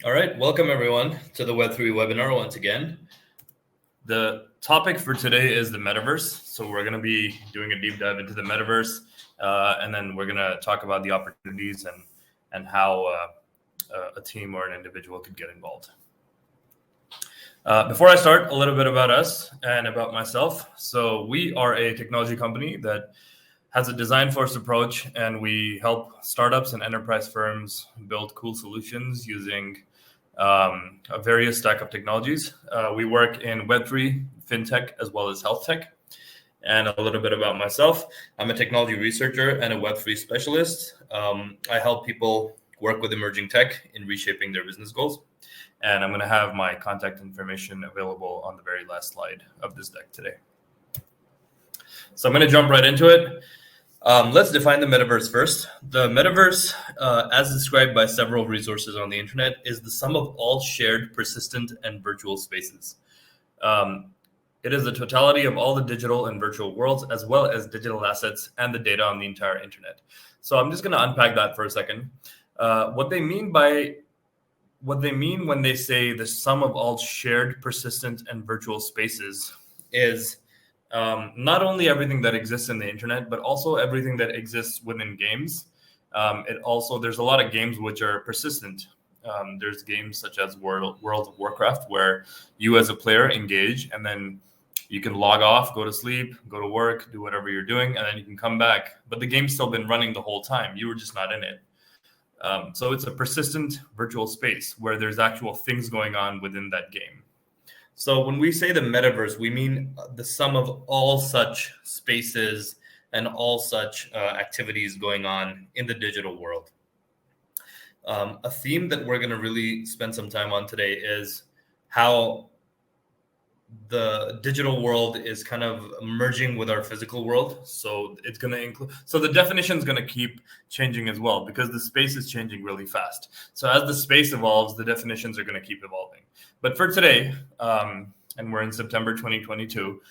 All right, welcome everyone to the Web3 Webinar once again. The topic for today is the Metaverse. So we're going to be doing a deep dive into the Metaverse, and then we're going to talk about the opportunities and how a team or an individual could get involved. Before I start, a little bit about us and about myself. So we are a technology company that has a design-first approach, and we help startups and enterprise firms build cool solutions using a various stack of technologies. We work in Web3, fintech, as well as health tech. And a little bit about myself. I'm a technology researcher and a Web3 specialist. I help people work with emerging tech in reshaping their business goals. And I'm going to have my contact information available on the very last slide of this deck today. So I'm going to jump right into it. Let's define the metaverse first. The metaverse, as described by several resources on the internet, is the sum of all shared, persistent, and virtual spaces. It is the totality of all the digital and virtual worlds, as well as digital assets and the data on the entire internet. So I'm just going to unpack that for a second. What they mean when they say the sum of all shared, persistent, and virtual spaces is not only everything that exists in the internet, but also everything that exists within games. There's a lot of games which are persistent. There's games such as World of Warcraft, where you as a player engage, and then you can log off, go to sleep, go to work, do whatever you're doing, and then you can come back. But the game's still been running the whole time. You were just not in it. So it's a persistent virtual space where there's actual things going on within that game. So when we say the metaverse, we mean the sum of all such spaces and all such activities going on in the digital world. A theme that we're going to really spend some time on today is how the digital world is kind of merging with our physical world. So it's going to include, so the definition is going to keep changing as well, because the space is changing really fast. So as the space evolves, the definitions are going to keep evolving. But for today, and we're in September 2022,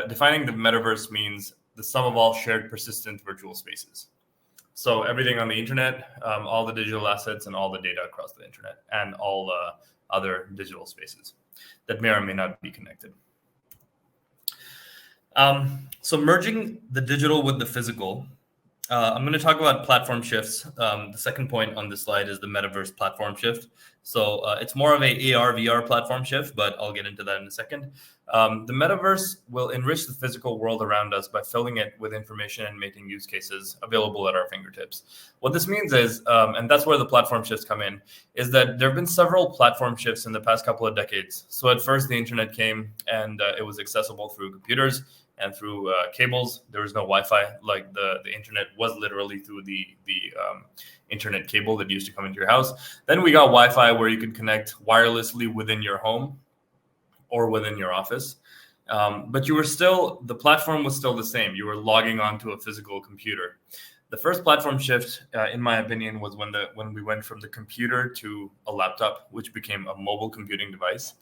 defining the metaverse means the sum of all shared persistent virtual spaces. So everything on the internet, all the digital assets and all the data across the internet, and all other digital spaces that may or may not be connected. So merging the digital with the physical, I'm going to talk about platform shifts. The second point on this slide is the metaverse platform shift. So it's more of a AR, VR platform shift, but I'll get into that in a second. The metaverse will enrich the physical world around us by filling it with information and making use cases available at our fingertips. What this means is, and that's where the platform shifts come in, is that there have been several platform shifts in the past couple of decades. So at first, the internet came and it was accessible through computers and through cables. There was no Wi-Fi. Like the internet was literally through the internet cable that used to come into your house. Then we got Wi-Fi, where you could connect wirelessly within your home or within your office. But the platform was still the same. You were logging onto a physical computer. The first platform shift, in my opinion, was when we went from the computer to a laptop, which became a mobile computing device.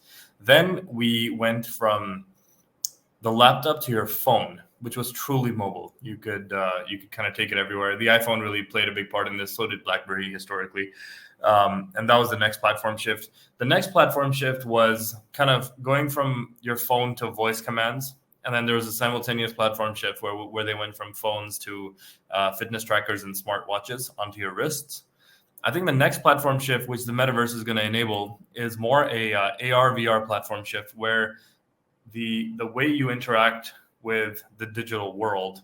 Then we went from the laptop to your phone, which was truly mobile. You could kind of take it everywhere. The iPhone really played a big part in this. So did BlackBerry historically. And that was the next platform shift. The next platform shift was kind of going from your phone to voice commands. And then there was a simultaneous platform shift where they went from phones to fitness trackers and smartwatches onto your wrists. I think the next platform shift, which the metaverse is going to enable, is more a AR, VR platform shift, where the way you interact with the digital world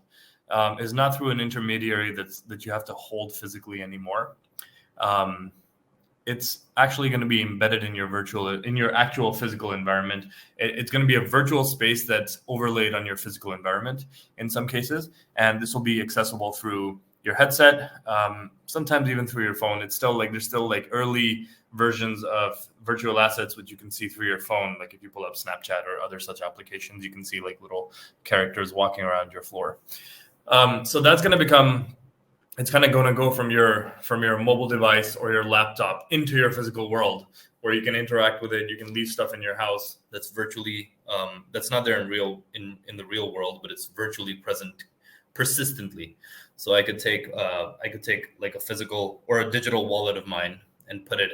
is not through an intermediary that you have to hold physically anymore. It's actually going to be embedded in your actual physical environment. It's going to be a virtual space that's overlaid on your physical environment in some cases, and this will be accessible through your headset, sometimes even through your phone. There's still early versions of virtual assets which you can see through your phone. Like if you pull up Snapchat or other such applications, you can see like little characters walking around your floor. So that's going to become, it's kind of going to go from your mobile device or your laptop into your physical world, where you can interact with it. You can leave stuff in your house that's virtually that's not there in the real world, but it's virtually present persistently. So I could take like a physical or a digital wallet of mine and put it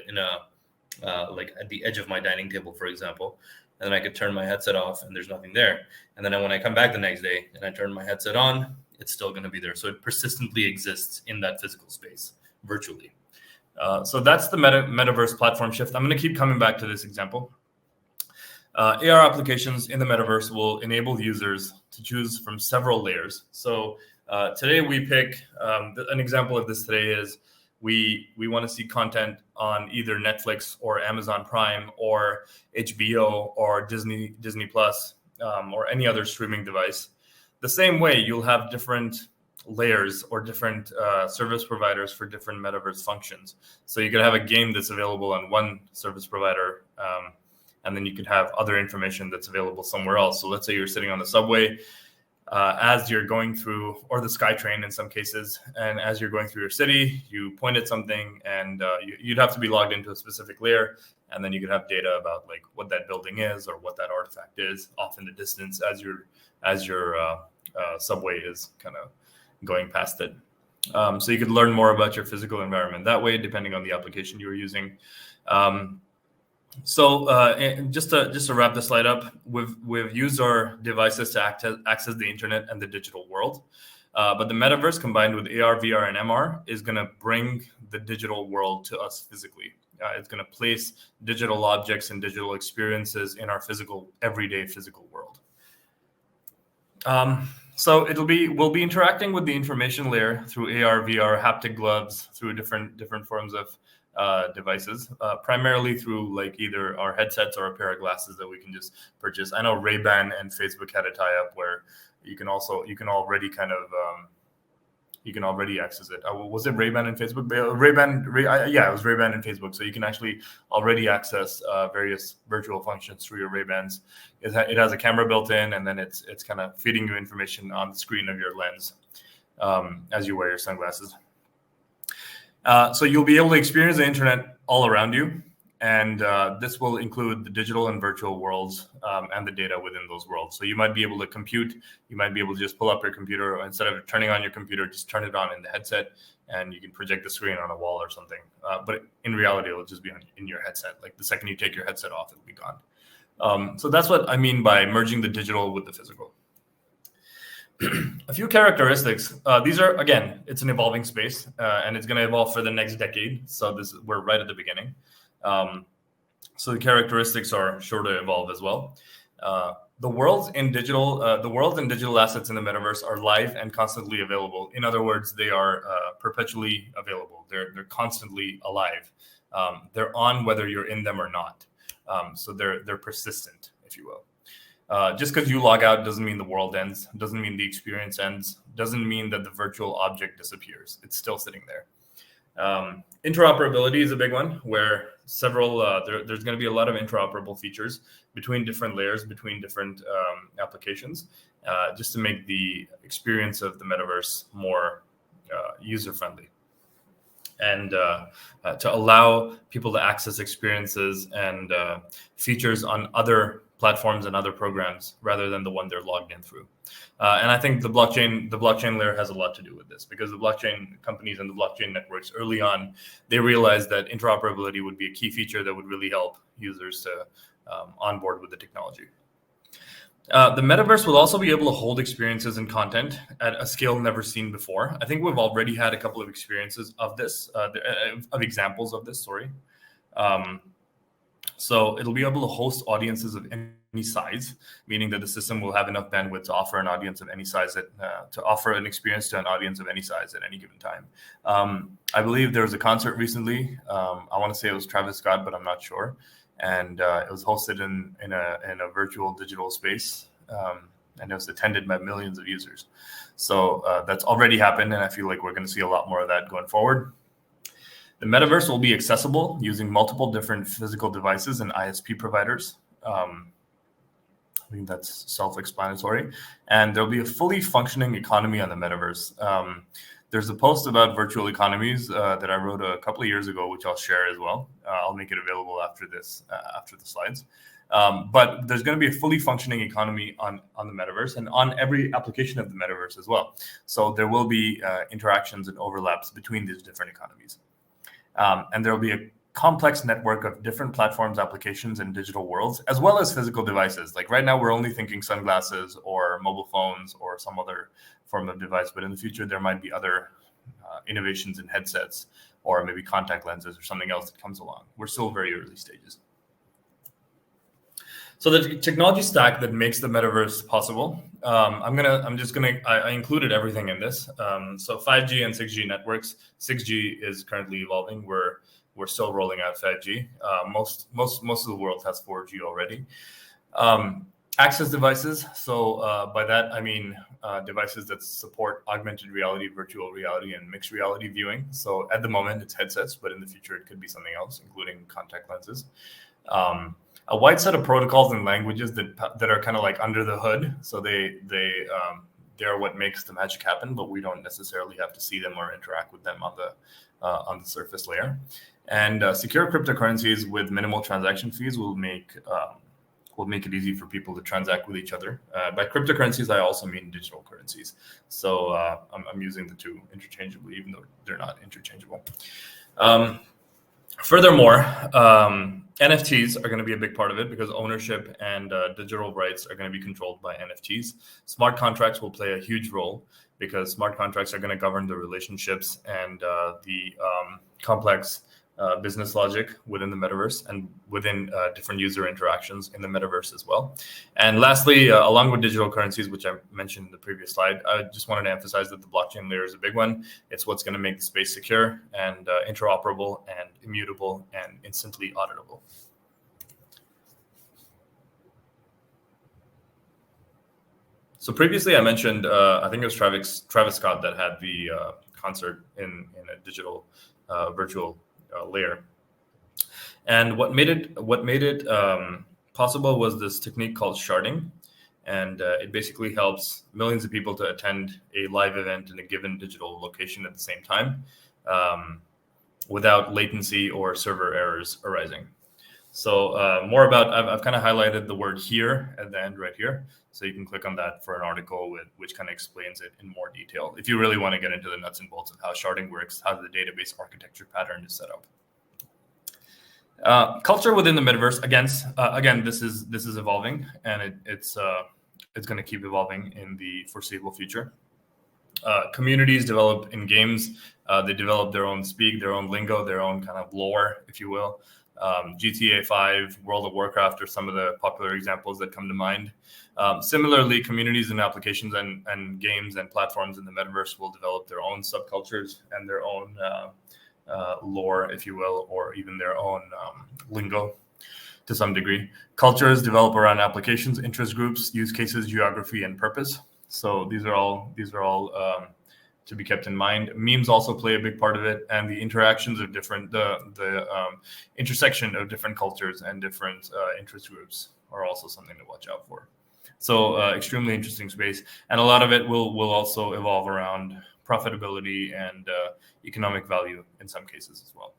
like at the edge of my dining table, for example. And then I could turn my headset off and there's nothing there. And then when I come back the next day and I turn my headset on, it's still going to be there. So it persistently exists in that physical space virtually. So that's the metaverse platform shift. I'm going to keep coming back to this example. AR applications in the metaverse will enable users to choose from several layers. So today we pick an example of this today is we want to see content on either Netflix or Amazon Prime or HBO or Disney Plus or any other streaming device. The same way, you'll have different layers or different service providers for different metaverse functions. So you could have a game that's available on one service provider, and then you could have other information that's available somewhere else. So let's say you're sitting on the subway as you're going through, or the SkyTrain in some cases, and as you're going through your city, you point at something, and you'd have to be logged into a specific layer, and then you could have data about like what that building is or what that artifact is off in the distance as your subway is kind of going past it. So you could learn more about your physical environment that way, depending on the application you were using. Just to wrap the slide up, we've used our devices to access the internet and the digital world. But the metaverse combined with AR, VR, and MR is going to bring the digital world to us physically. It's going to place digital objects and digital experiences in our everyday physical world. So we'll be interacting with the information layer through AR, VR, haptic gloves, through different forms of devices, primarily through like either our headsets or a pair of glasses that we can just purchase. I know Ray-Ban and Facebook had a tie-up where you can already access it. Was it Ray-Ban and Facebook? Yeah, it was Ray-Ban and Facebook. So you can actually already access various virtual functions through your Ray-Bans. It has a camera built in, and then it's kind of feeding you information on the screen of your lens as you wear your sunglasses. So you'll be able to experience the internet all around you, and this will include the digital and virtual worlds and the data within those worlds. So you might be able to compute, you might be able to just pull up your computer, or instead of turning on your computer, just turn it on in the headset, and you can project the screen on a wall or something. But in reality, it'll just be in your headset. Like the second you take your headset off, it'll be gone. So that's what I mean by merging the digital with the physical. A few characteristics. These are, again, it's an evolving space, and it's going to evolve for the next decade. So we're right at the beginning. So the characteristics are sure to evolve as well. The worlds and digital assets in the metaverse are live and constantly available. In other words, they are perpetually available. They're constantly alive. They're on whether you're in them or not. So they're persistent, if you will. Just because you log out doesn't mean the world ends, doesn't mean the experience ends, doesn't mean that the virtual object disappears. It's still sitting there. Interoperability is a big one, where there's going to be a lot of interoperable features between different layers, between different applications, just to make the experience of the metaverse more user-friendly, and to allow people to access experiences and features on other platforms and other programs rather than the one they're logged in through. And I think the blockchain layer has a lot to do with this, because the blockchain companies and the blockchain networks early on, they realized that interoperability would be a key feature that would really help users to onboard with the technology. The metaverse will also be able to hold experiences and content at a scale never seen before. I think we've already had a couple of experiences of this, of examples of this, sorry. So it'll be able to host audiences of any size, meaning that the system will have enough bandwidth to offer an audience of any size, to offer an experience to an audience of any size at any given time. I believe there was a concert recently. I want to say it was Travis Scott, but I'm not sure. And it was hosted in a virtual digital space, and it was attended by millions of users. So that's already happened, and I feel like we're going to see a lot more of that going forward. The metaverse will be accessible using multiple different physical devices and ISP providers. I think that's self-explanatory. And there'll be a fully functioning economy on the metaverse. There's a post about virtual economies that I wrote a couple of years ago, which I'll share as well. I'll make it available after the slides. But there's going to be a fully functioning economy on the metaverse and on every application of the metaverse as well. So there will be interactions and overlaps between these different economies. And there will be a complex network of different platforms, applications, and digital worlds, as well as physical devices. Like right now, we're only thinking sunglasses or mobile phones or some other form of device, but in the future, there might be other innovations in headsets or maybe contact lenses or something else that comes along. We're still very early stages. So the technology stack that makes the metaverse possible, I included everything in this. So 5G and 6G networks. 6G is currently evolving. We're still rolling out 5G. Most of the world has 4G already. Access devices. So by that I mean devices that support augmented reality, virtual reality, and mixed reality viewing. So at the moment it's headsets, but in the future it could be something else, including contact lenses. A wide set of protocols and languages that are kind of like under the hood. So they're what makes the magic happen, but we don't necessarily have to see them or interact with them on the surface layer. And secure cryptocurrencies with minimal transaction fees will make it easy for people to transact with each other. By cryptocurrencies, I also mean digital currencies. So I'm using the two interchangeably, even though they're not interchangeable. Furthermore, NFTs are going to be a big part of it because ownership and digital rights are going to be controlled by NFTs. Smart contracts will play a huge role because smart contracts are going to govern the relationships and the complex business logic within the metaverse and within different user interactions in the metaverse as well. And lastly, along with digital currencies, which I mentioned in the previous slide, I just wanted to emphasize that the blockchain layer is a big one. It's what's going to make the space secure and interoperable and immutable and instantly auditable. So previously I mentioned, I think it was Travis Scott that had the concert in a digital virtual layer. And what made it possible was this technique called sharding. And it basically helps millions of people to attend a live event in a given digital location at the same time without latency or server errors arising. So more about, I've kind of highlighted the word here at the end right here. So you can click on that for an article which kind of explains it in more detail. If you really want to get into the nuts and bolts of how sharding works, how the database architecture pattern is set up. Culture within the metaverse, again, this is evolving, and it's going to keep evolving in the foreseeable future. Communities develop in games. They develop their own speak, their own lingo, their own kind of lore, if you will. GTA 5, World of Warcraft are some of the popular examples that come to mind. Similarly, communities and applications and games and platforms in the metaverse will develop their own subcultures and their own lore, if you will, or even their own lingo to some degree. Cultures develop around applications, interest groups, use cases, geography, and purpose. So these are all to be kept in mind. Memes also play a big part of it, and the interactions of the intersection of different cultures and different interest groups are also something to watch out for. So extremely interesting space, and a lot of it will also evolve around profitability and economic value in some cases as well.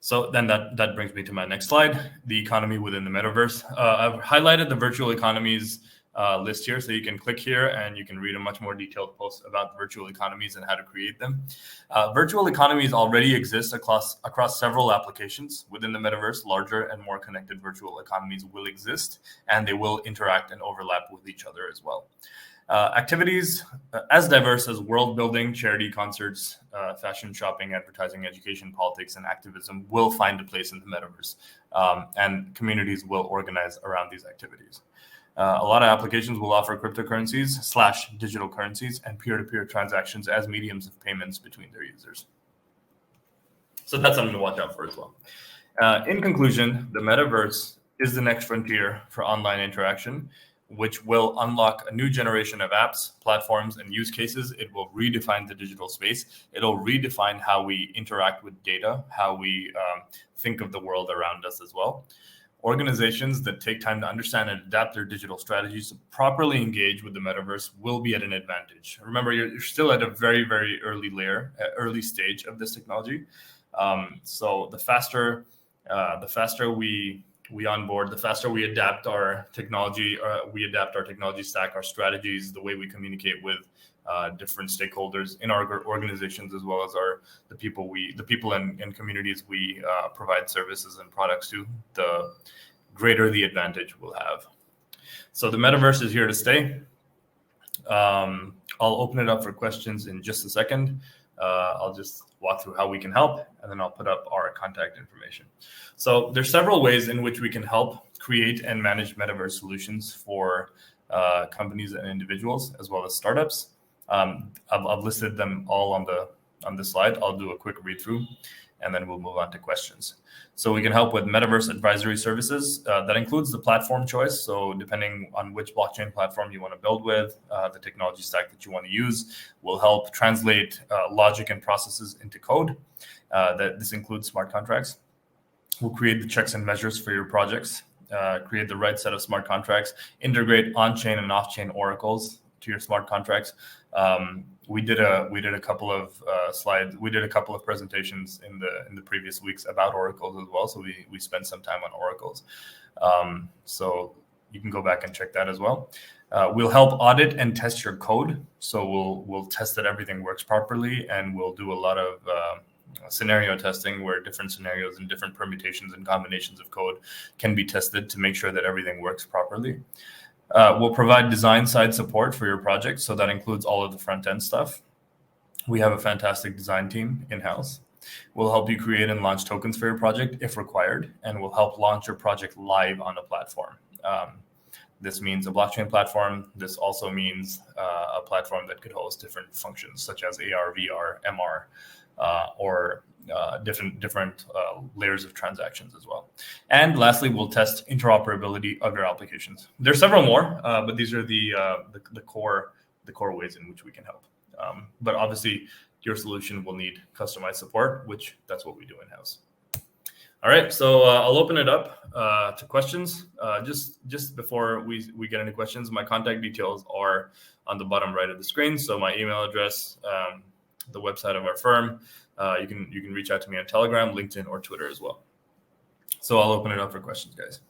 So then that brings me to my next slide, the economy within the metaverse. I've highlighted the virtual economies list here, so you can click here and you can read a much more detailed post about virtual economies and how to create them. Virtual economies already exist across several applications within the metaverse. Larger and more connected virtual economies will exist, and they will interact and overlap with each other as well. Activities as diverse as world building, charity, concerts, fashion, shopping, advertising, education, politics, and activism will find a place in the metaverse, and communities will organize around these activities. A lot of applications will offer cryptocurrencies / digital currencies and peer-to-peer transactions as mediums of payments between their users. So that's something to watch out for as well. In conclusion, the metaverse is the next frontier for online interaction, which will unlock a new generation of apps, platforms, and use cases. It will redefine the digital space. It'll redefine how we interact with data, how we think of the world around us as well. Organizations that take time to understand and adapt their digital strategies to properly engage with the metaverse will be at an advantage. Remember, you're still at a very, very early stage of this technology. So the faster we onboard, the faster we adapt our technology, stack, our strategies, the way we communicate with different stakeholders in our organizations, as well as the people and communities we provide services and products to, the greater the advantage we'll have. So the metaverse is here to stay. I'll open it up for questions in just a second. I'll just walk through how we can help, and then I'll put up our contact information. So there's several ways in which we can help create and manage metaverse solutions for companies and individuals, as well as startups. I've listed them all on the slide. I'll do a quick read through, and then we'll move on to questions. So we can help with metaverse advisory services. That includes the platform choice. So depending on which blockchain platform you want to build with, the technology stack that you want to use, will help translate logic and processes into code. This includes smart contracts. We'll create the checks and measures for your projects, create the right set of smart contracts, integrate on-chain and off-chain oracles to your smart contracts. We did a couple of slides. We did a couple of presentations in the previous weeks about oracles as well. So we spent some time on oracles. So you can go back and check that as well. We'll help audit and test your code. So we'll test that everything works properly, and we'll do a lot of scenario testing where different scenarios and different permutations and combinations of code can be tested to make sure that everything works properly. We'll provide design side support for your project. So that includes all of the front end stuff. We have a fantastic design team in-house. We'll help you create and launch tokens for your project if required, and we'll help launch your project live on a platform. This means a blockchain platform. This also means a platform that could host different functions such as AR, VR, MR, or different layers of transactions as well. And lastly, we'll test interoperability of your applications. There's several more, but these are the core ways in which we can help. But obviously, your solution will need customized support, which that's what we do in-house. All right, so I'll open it up to questions. Just before we get into questions, my contact details are on the bottom right of the screen. So my email address, the website of our firm. You can reach out to me on Telegram, LinkedIn, or Twitter as well. So I'll open it up for questions, guys.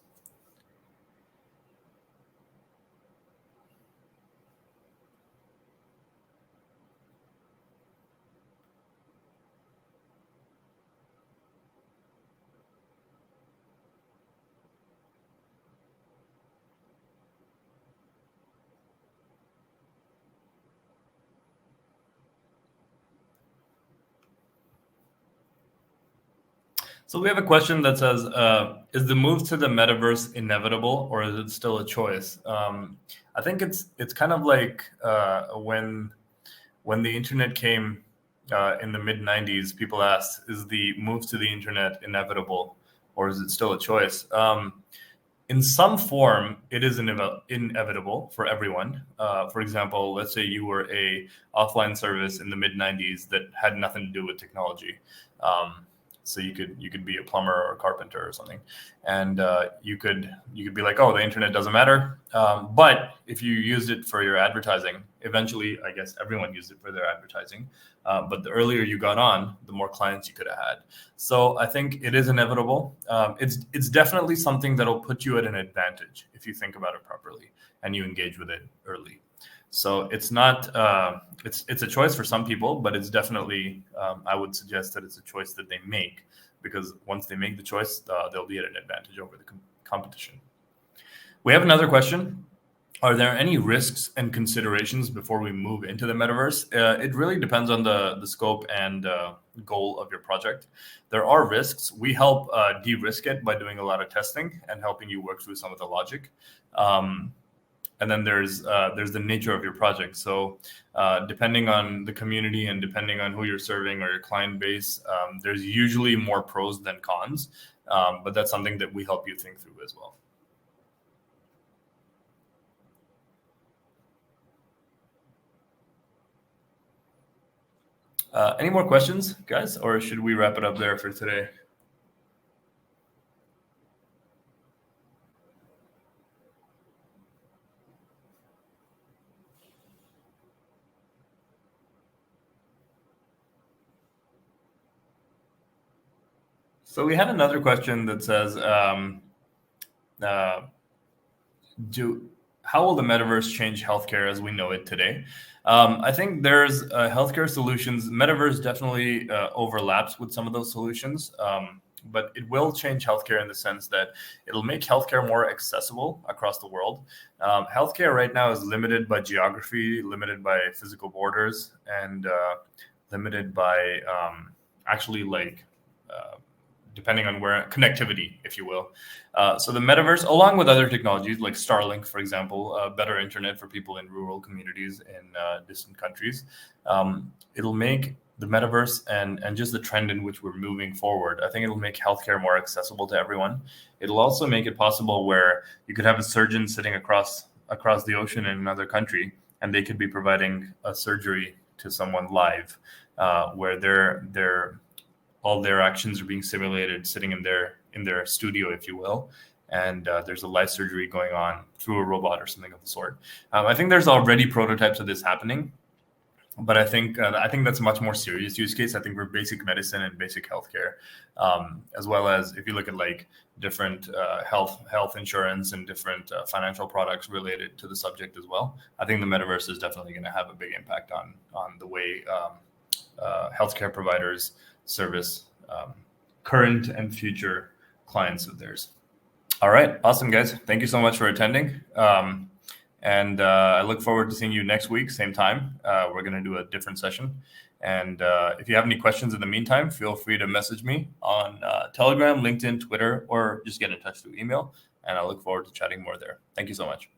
So we have a question that says, is the move to the metaverse inevitable, or is it still a choice? I think it's kind of like when the internet came in the mid-90s, people asked, is the move to the internet inevitable, or is it still a choice? In some form, it is inevitable for everyone. For example, let's say you were a offline service in the mid-90s that had nothing to do with technology. So you could be a plumber or a carpenter or something, and you could be like, oh, the internet doesn't matter. But if you used it for your advertising, eventually, I guess everyone used it for their advertising. But the earlier you got on, the more clients you could have had. So I think it is inevitable. It's definitely something that'll put you at an advantage if you think about it properly and you engage with it early. So it's not it's a choice for some people, but it's definitely I would suggest that it's a choice that they make, because once they make the choice, they'll be at an advantage over the competition. We have another question. Are there any risks and considerations before we move into the metaverse? It really depends on the scope and goal of your project. There are risks. We help de-risk it by doing a lot of testing and helping you work through some of the logic. And then there's the nature of your project. So depending on the community and depending on who you're serving or your client base, there's usually more pros than cons. But that's something that we help you think through as well. Any more questions, guys, or should we wrap it up there for today? So we have another question that says, how how will the metaverse change healthcare as we know it today? I think there's healthcare solutions. Metaverse definitely overlaps with some of those solutions, but it will change healthcare in the sense that it'll make healthcare more accessible across the world. Healthcare right now is limited by geography, limited by physical borders, and limited by actually depending on where connectivity, if you will. So the metaverse, along with other technologies like Starlink, for example, better internet for people in rural communities in distant countries, it'll make the metaverse and just the trend in which we're moving forward. I think it'll make healthcare more accessible to everyone. It'll also make it possible where you could have a surgeon sitting across the ocean in another country, and they could be providing a surgery to someone live, where all their actions are being simulated sitting in their studio, if you will, and there's a live surgery going on through a robot or something of the sort. I think there's already prototypes of this happening, but I think that's a much more serious use case. I think for basic medicine and basic healthcare, as well as if you look at different health insurance and different financial products related to the subject as well, I think the metaverse is definitely going to have a big impact on the way healthcare providers service current and future clients of theirs. All right, awesome, guys. Thank you so much for attending. And I look forward to seeing you next week, same time. We're going to do a different session. And if you have any questions in the meantime, feel free to message me on Telegram, LinkedIn, Twitter, or just get in touch through email. And I look forward to chatting more there. Thank you so much.